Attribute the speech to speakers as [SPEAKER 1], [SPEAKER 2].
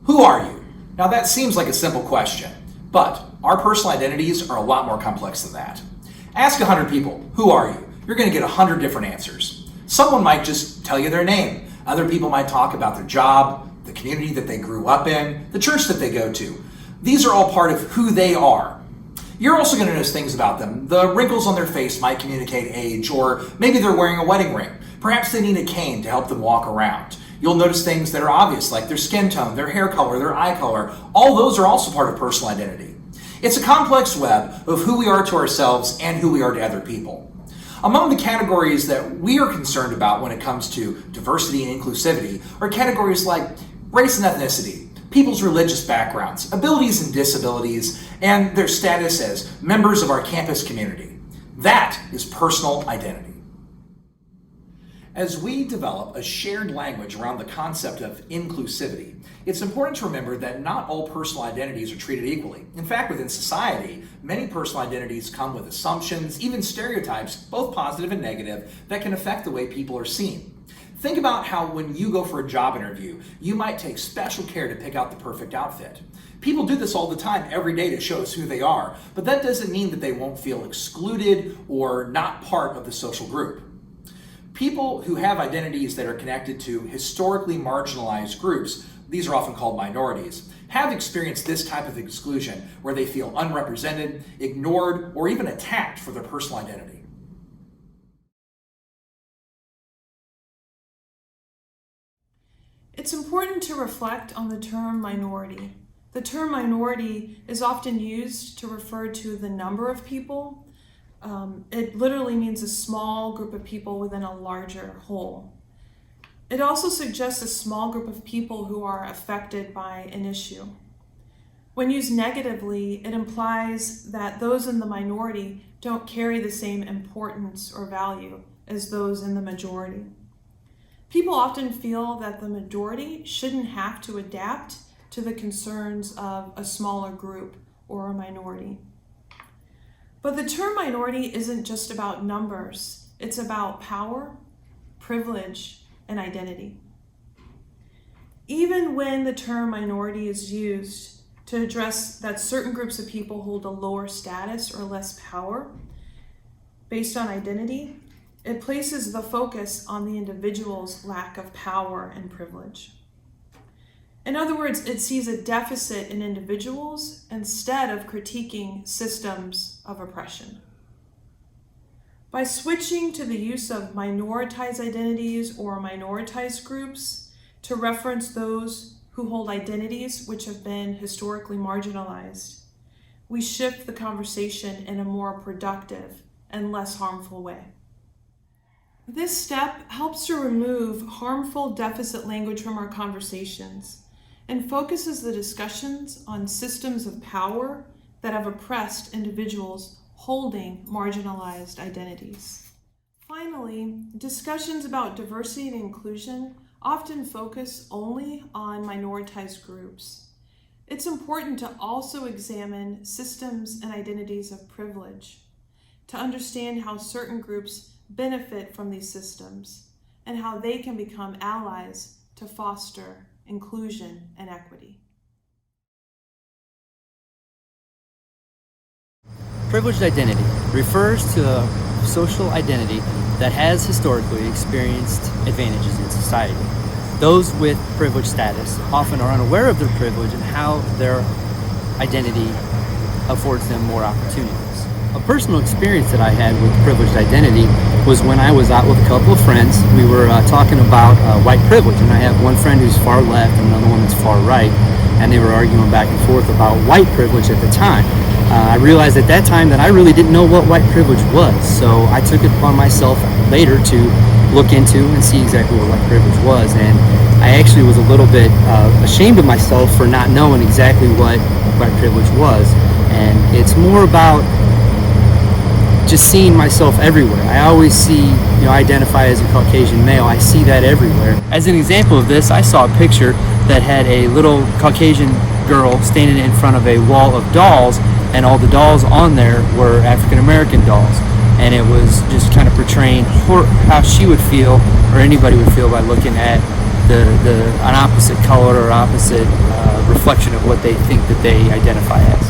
[SPEAKER 1] Who are you? Now that seems like a simple question, but our personal identities are a lot more complex than that. Ask 100 people, who are you? You're going to get 100 different answers. Someone might just tell you their name. Other people might talk about their job, the community that they grew up in, the church that they go to. These are all part of who they are. You're also going to notice things about them. The wrinkles on their face might communicate age, or maybe they're wearing a wedding ring. Perhaps they need a cane to help them walk around. You'll notice things that are obvious, like their skin tone, their hair color, their eye color. All those are also part of personal identity. It's a complex web of who we are to ourselves and who we are to other people. Among the categories that we are concerned about when it comes to diversity and inclusivity are categories like race and ethnicity, people's religious backgrounds, abilities and disabilities, and their status as members of our campus community. That is personal identity. As we develop a shared language around the concept of inclusivity, it's important to remember that not all personal identities are treated equally. In fact, within society, many personal identities come with assumptions, even stereotypes, both positive and negative, that can affect the way people are seen. Think about how when you go for a job interview, you might take special care to pick out the perfect outfit. People do this all the time, every day, to show us who they are, but that doesn't mean that they won't feel excluded or not part of the social group. People who have identities that are connected to historically marginalized groups, these are often called minorities, have experienced this type of exclusion where they feel unrepresented, ignored, or even attacked for their personal identity.
[SPEAKER 2] It's important to reflect on the term minority. The term minority is often used to refer to the number of people. It literally means a small group of people within a larger whole. It also suggests a small group of people who are affected by an issue. When used negatively, it implies that those in the minority don't carry the same importance or value as those in the majority. People often feel that the majority shouldn't have to adapt to the concerns of a smaller group or a minority. But the term minority isn't just about numbers. It's about power, privilege, and identity. Even when the term minority is used to address that certain groups of people hold a lower status or less power based on identity, it places the focus on the individual's lack of power and privilege. In other words, it sees a deficit in individuals instead of critiquing systems of oppression. By switching to the use of minoritized identities or minoritized groups to reference those who hold identities which have been historically marginalized, we shift the conversation in a more productive and less harmful way. This step helps to remove harmful deficit language from our conversations and focuses the discussions on systems of power that have oppressed individuals holding marginalized identities. Finally, discussions about diversity and inclusion often focus only on minoritized groups. It's important to also examine systems and identities of privilege, to understand how certain groups benefit from these systems and how they can become allies to foster inclusion and equity.
[SPEAKER 3] Privileged identity refers to a social identity that has historically experienced advantages in society. Those with privileged status often are unaware of their privilege and how their identity affords them more opportunities. A personal experience that I had with privileged identity was when I was out with a couple of friends. We were talking about white privilege, and I have one friend who's far left and another one that's far right, and they were arguing back and forth about white privilege at the time. I realized at that time that I really didn't know what white privilege was, so I took it upon myself later to look into and see exactly what white privilege was, and I actually was a little bit ashamed of myself for not knowing exactly what white privilege was. And it's more about just seeing myself everywhere. I always see, I identify as a Caucasian male. I see that everywhere. As an example of this, I saw a picture that had a little Caucasian girl standing in front of a wall of dolls, and all the dolls on there were African American dolls. And it was just kind of portraying how she would feel, or anybody would feel, by looking at an opposite color or opposite reflection of what they think that they identify as.